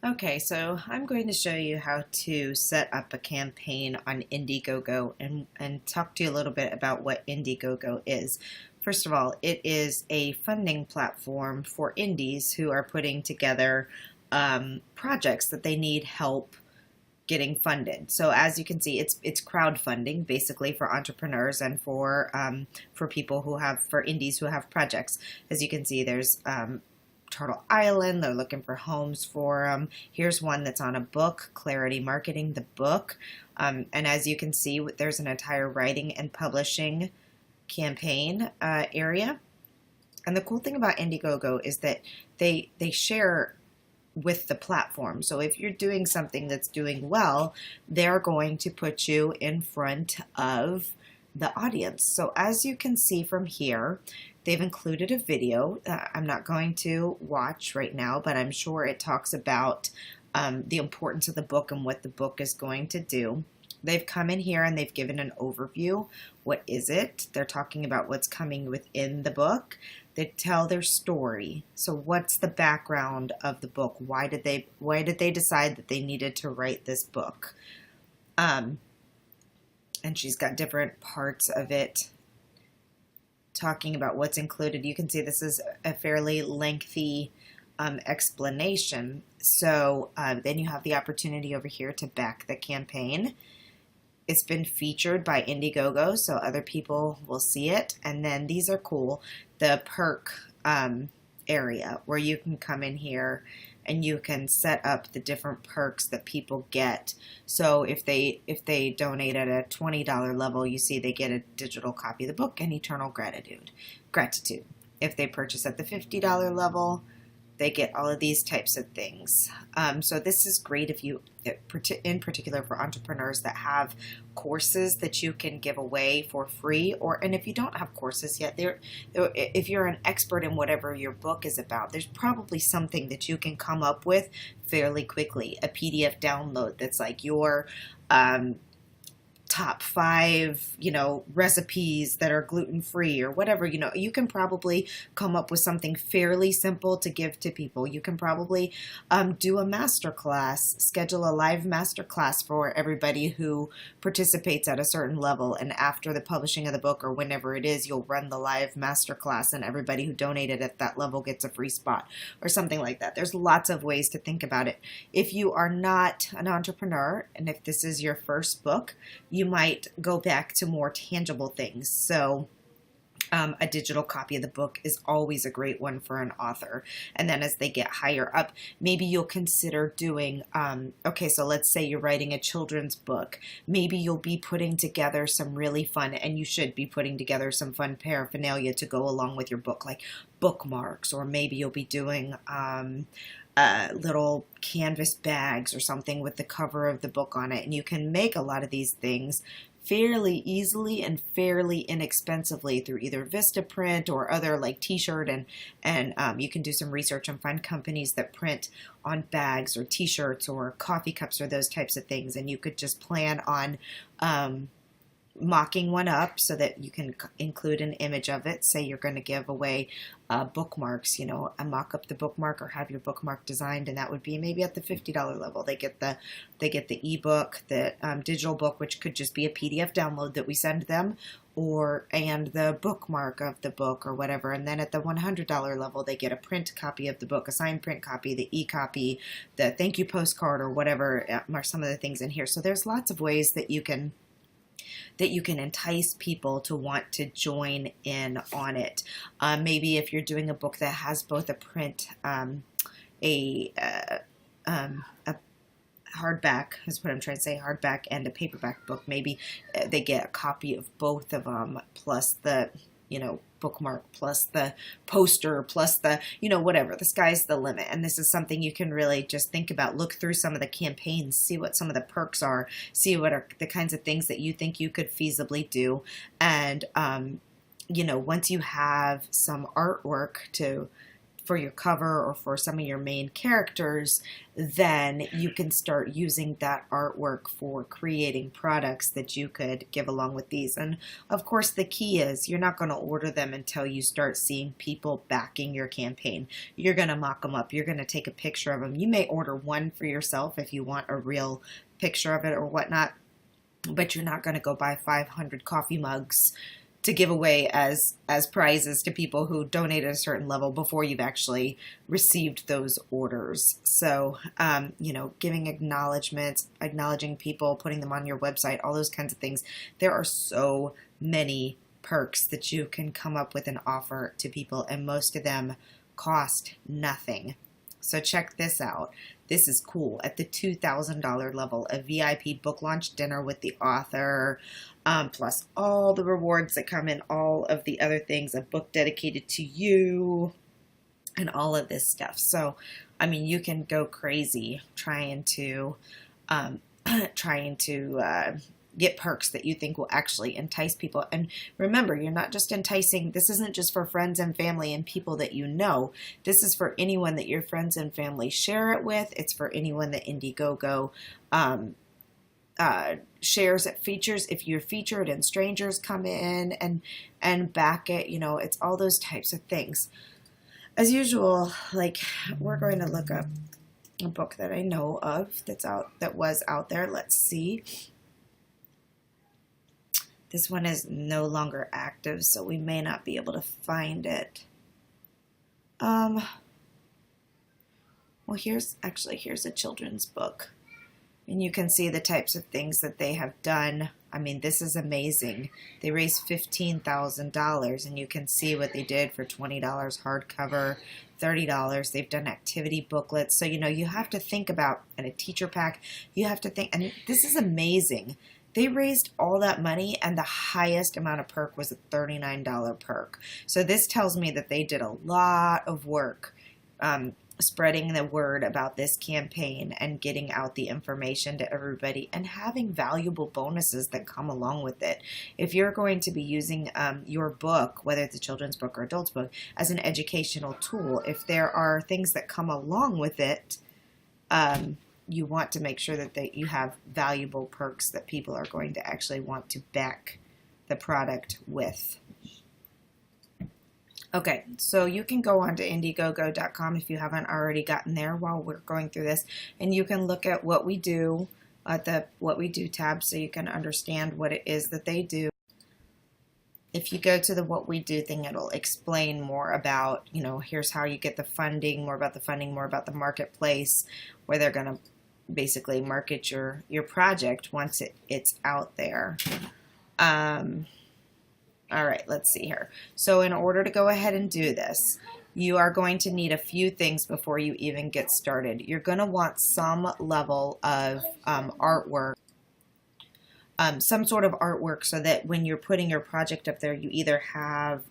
Okay, so I'm going to show you how to set up a campaign on Indiegogo and talk to you a little bit about what Indiegogo is. First of all, it is a funding platform for indies who are putting together projects that they need help getting funded. So as you can see, it's crowdfunding basically for entrepreneurs and for people who have for indies who have projects. As you can see, there's Turtle Island. They're looking for homes for here's one that's on a book, Clarity Marketing, the book. And as you can see, there's an entire writing and publishing campaign area. And the cool thing about Indiegogo is that they share with the platform. So if you're doing something that's doing well, they're going to put you in front of the audience. So as you can see from here, they've included a video I'm not going to watch right now, but I'm sure it talks about the importance of the book and what the book is going to do. They've come in here and they've given an overview. What is it? They're talking about what's coming within the book. They tell their story. So what's the background of the book? Why did they decide that they needed to write this book? And she's got different parts of it talking about what's included. You can see this is a fairly lengthy explanation. So then you have the opportunity over here to back the campaign. It's been featured by Indiegogo, so other people will see it. And then these are cool. The perk area where you can come in here and you can set up the different perks that people get. So if they donate at a $20 level, you see they get a digital copy of the book and eternal gratitude. If they purchase at the $50 level, they get all of these types of things. So this is great if you, in particular for entrepreneurs that have courses that you can give away for free, and if you don't have courses yet, if you're an expert in whatever your book is about, there's probably something that you can come up with fairly quickly. A PDF download that's like your top 5, recipes that are gluten-free or whatever, you can probably come up with something fairly simple to give to people. You can probably do a master class, schedule a live master class for everybody who participates at a certain level. And after the publishing of the book or whenever it is, you'll run the live master class and everybody who donated at that level gets a free spot or something like that. There's lots of ways to think about it. If you are not an entrepreneur and if this is your first book, you might go back to more tangible things. So a digital copy of the book is always a great one for an author. And then as they get higher up, maybe you'll consider doing, okay, so let's say you're writing a children's book. Maybe you'll be putting together some really fun, and you should be putting together some fun paraphernalia to go along with your book, like bookmarks, or maybe you'll be doing little canvas bags or something with the cover of the book on it. And you can make a lot of these things fairly easily and fairly inexpensively through either Vistaprint or other like t-shirt, and you can do some research and find companies that print on bags or t-shirts or coffee cups or those types of things, and you could just plan on mocking one up so that you can include an image of it. Say you're going to give away bookmarks, mock up the bookmark or have your bookmark designed, and that would be maybe at the $50 level. They get the ebook, the digital book, which could just be a PDF download that we send them, and the bookmark of the book or whatever. And then at the $100 level, they get a print copy of the book, a signed print copy, the e-copy, the thank you postcard or whatever are some of the things in here. So there's lots of ways that you can entice people to want to join in on it. Maybe if you're doing a book that has both a print, a hardback is what I'm trying to say, hardback and a paperback book, maybe they get a copy of both of them, plus the, bookmark, plus the poster, plus the, whatever. The sky's the limit. And this is something you can really just think about. Look through some of the campaigns, see what some of the perks are, see what are the kinds of things that you think you could feasibly do. And, once you have some artwork for your cover or for some of your main characters, then you can start using that artwork for creating products that you could give along with these. And of course, the key is you're not going to order them until you start seeing people backing your campaign. You're going to mock them up. You're going to take a picture of them. You may order one for yourself if you want a real picture of it or whatnot, but you're not going to go buy 500 coffee mugs to give away as prizes to people who donate at a certain level before you've actually received those orders. So, you know, giving acknowledgments, acknowledging people, putting them on your website, all those kinds of things. There are so many perks that you can come up with and offer to people, and most of them cost nothing. So check this out. This is cool. At the $2,000 level, a VIP book launch dinner with the author, plus all the rewards that come in, all of the other things, a book dedicated to you, and all of this stuff. So, I mean, you can go crazy trying to get perks that you think will actually entice people. And remember, you're not just enticing, this isn't just for friends and family and people that you know. This is for anyone that your friends and family share it with. It's for anyone that Indiegogo shares it, features. If you're featured and strangers come in and back it, you know, it's all those types of things. As usual, like, we're going to look up a book that I know of that was out there. Let's see. This one is no longer active, so we may not be able to find it. Well, here's a children's book. And you can see the types of things that they have done. I mean, this is amazing. They raised $15,000, and you can see what they did for $20 hardcover, $30. They've done activity booklets. So, you know, you have to think about, and a teacher pack, you have to think, and this is amazing. They raised all that money, and the highest amount of perk was a $39 perk. So this tells me that they did a lot of work spreading the word about this campaign and getting out the information to everybody and having valuable bonuses that come along with it. If you're going to be using your book, whether it's a children's book or adult's book, as an educational tool, if there are things that come along with it, you want to make sure that you have valuable perks that people are going to actually want to back the product with. Okay, so you can go on to Indiegogo.com if you haven't already gotten there while we're going through this, and you can look at what we do at the What We Do tab so you can understand what it is that they do. If you go to the What We Do thing, it'll explain more about, you know, here's how you get the funding, more about the marketplace, where they're going to basically market your project once it's out there. All right, let's see here. So in order to go ahead and do this, you are going to need a few things before you even get started. You're going to want some level of artwork, some sort of artwork, so that when you're putting your project up there, you either have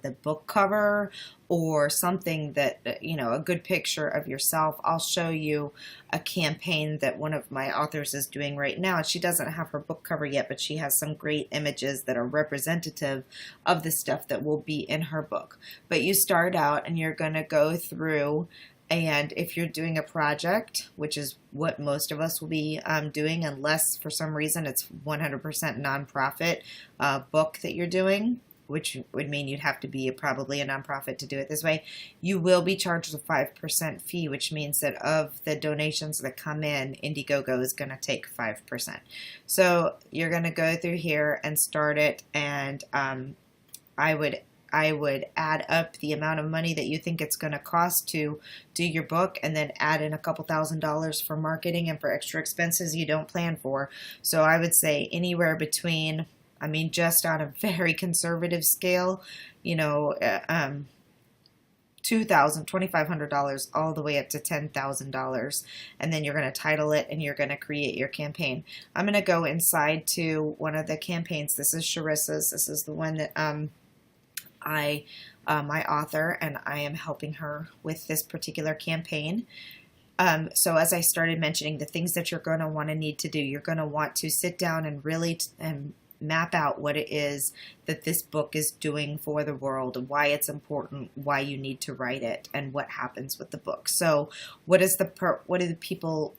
the book cover or something that, you know, a good picture of yourself. I'll show you a campaign that one of my authors is doing right now. She doesn't have her book cover yet, but she has some great images that are representative of the stuff that will be in her book. But you start out and you're going to go through, and if you're doing a project, which is what most of us will be doing, unless for some reason it's 100% nonprofit book that you're doing, which would mean you'd have to be probably a nonprofit to do it this way, you will be charged a 5% fee, which means that of the donations that come in, Indiegogo is going to take 5%. So you're going to go through here and start it, and I would add up the amount of money that you think it's going to cost to do your book, and then add in a couple $1,000s for marketing and for extra expenses you don't plan for. So I would say anywhere between, I mean, just on a very conservative scale, you know, $2,000, $2,500 all the way up to $10,000. And then you're going to title it and you're going to create your campaign. I'm going to go inside to one of the campaigns. This is Sharissa's. This is the one that my author, and I am helping her with this particular campaign. So as I started mentioning, the things that you're going to want to need to do, you're going to want to sit down and really map out what it is that this book is doing for the world, why it's important, why you need to write it, and what happens with the book. So what do the people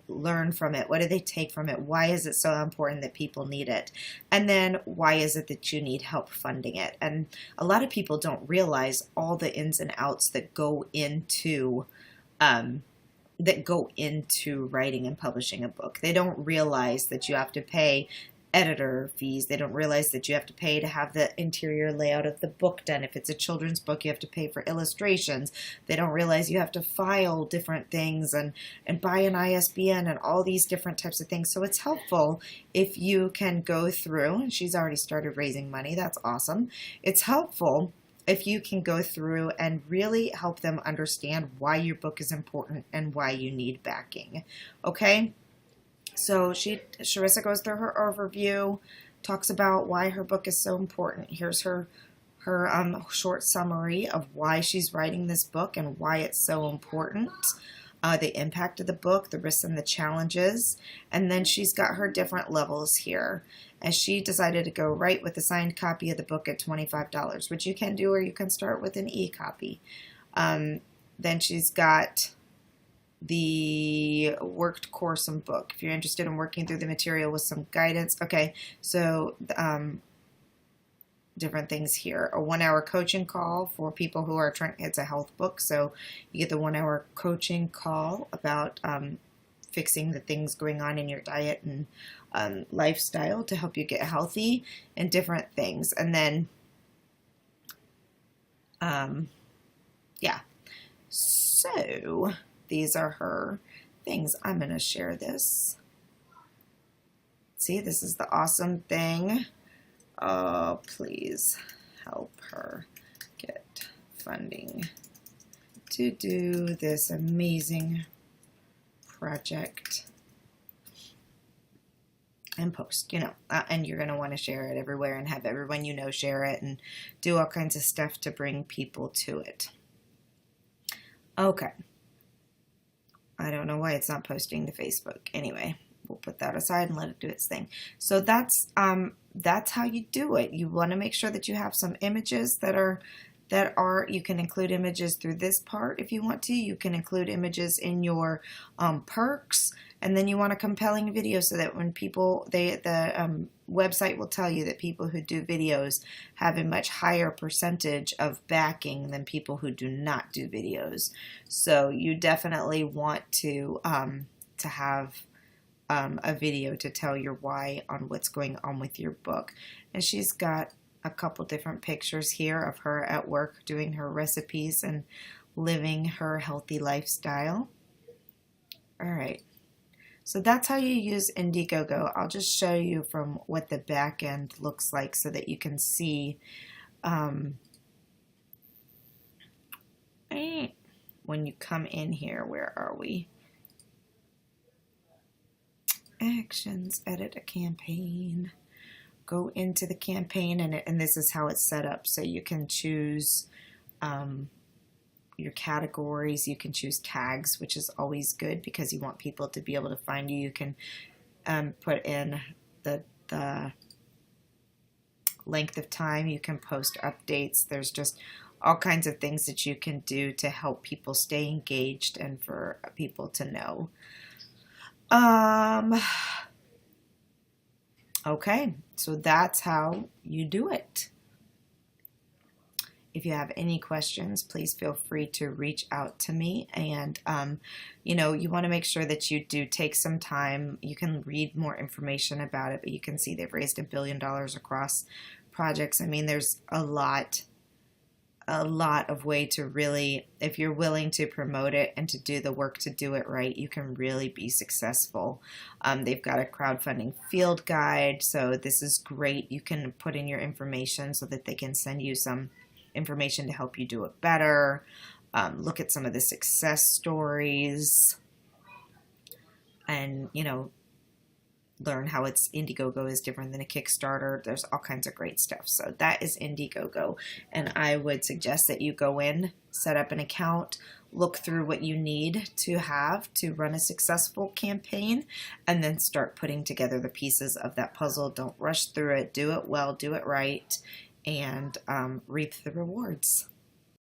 learn from it? What do they take from it? Why is it so important that people need it? And then why is it that you need help funding it? And a lot of people don't realize all the ins and outs that go into writing and publishing a book. They don't realize that you have to pay editor fees. They don't realize that you have to pay to have the interior layout of the book done. If it's a children's book, you have to pay for illustrations. They don't realize you have to file different things and buy an ISBN and all these different types of things. So it's helpful if you can go through, and she's already started raising money. That's awesome. It's helpful if you can go through and really help them understand why your book is important and why you need backing. Okay? So Sharissa goes through her overview, talks about why her book is so important. Here's her short summary of why she's writing this book and why it's so important, the impact of the book, the risks and the challenges, and then she's got her different levels here. And she decided to go right with the signed copy of the book at $25, which you can do, or you can start with an e-copy. Then she's got the worked course and book. If you're interested in working through the material with some guidance. Okay, so different things here. A 1-hour coaching call for people who are trying, it's a health book, so you get the 1-hour coaching call about fixing the things going on in your diet and lifestyle to help you get healthy and different things. And then, yeah, so these are her things. I'm going to share this. See, this is the awesome thing. Oh, please help her get funding to do this amazing project and post, and you're going to want to share it everywhere and have everyone you know share it and do all kinds of stuff to bring people to it. Okay. I don't know why it's not posting to Facebook. Anyway, we'll put that aside and let it do its thing. So that's how you do it. You want to make sure that you have some images that are, you can include images through this part if you want to. You can include images in your perks, and then you want a compelling video so that when people, the website will tell you that people who do videos have a much higher percentage of backing than people who do not do videos. So you definitely want to have a video to tell your why on what's going on with your book. And she's got a couple different pictures here of her at work doing her recipes and living her healthy lifestyle. All right. So that's how you use Indiegogo. I'll just show you from what the back end looks like so that you can see when you come in here. Where are we? Actions, edit a campaign. Go into the campaign, and this is how it's set up. So you can choose your categories. You can choose tags, which is always good because you want people to be able to find you. You can put in the length of time. You can post updates. There's just all kinds of things that you can do to help people stay engaged and for people to know. Okay, so that's how you do it. If you have any questions, please feel free to reach out to me. And, you want to make sure that you do take some time. You can read more information about it, but you can see they've raised $1 billion across projects. I mean, there's a lot of way to really, if you're willing to promote it and to do the work to do it right, you can really be successful. They've got a crowdfunding field guide, so this is great. You can put in your information so that they can send you some information to help you do it better. Look at some of the success stories, and learn how Indiegogo is different than a Kickstarter. There's all kinds of great stuff. So that is Indiegogo. And I would suggest that you go in, set up an account, look through what you need to have to run a successful campaign, and then start putting together the pieces of that puzzle. Don't rush through it. Do it well, do it right, and reap the rewards.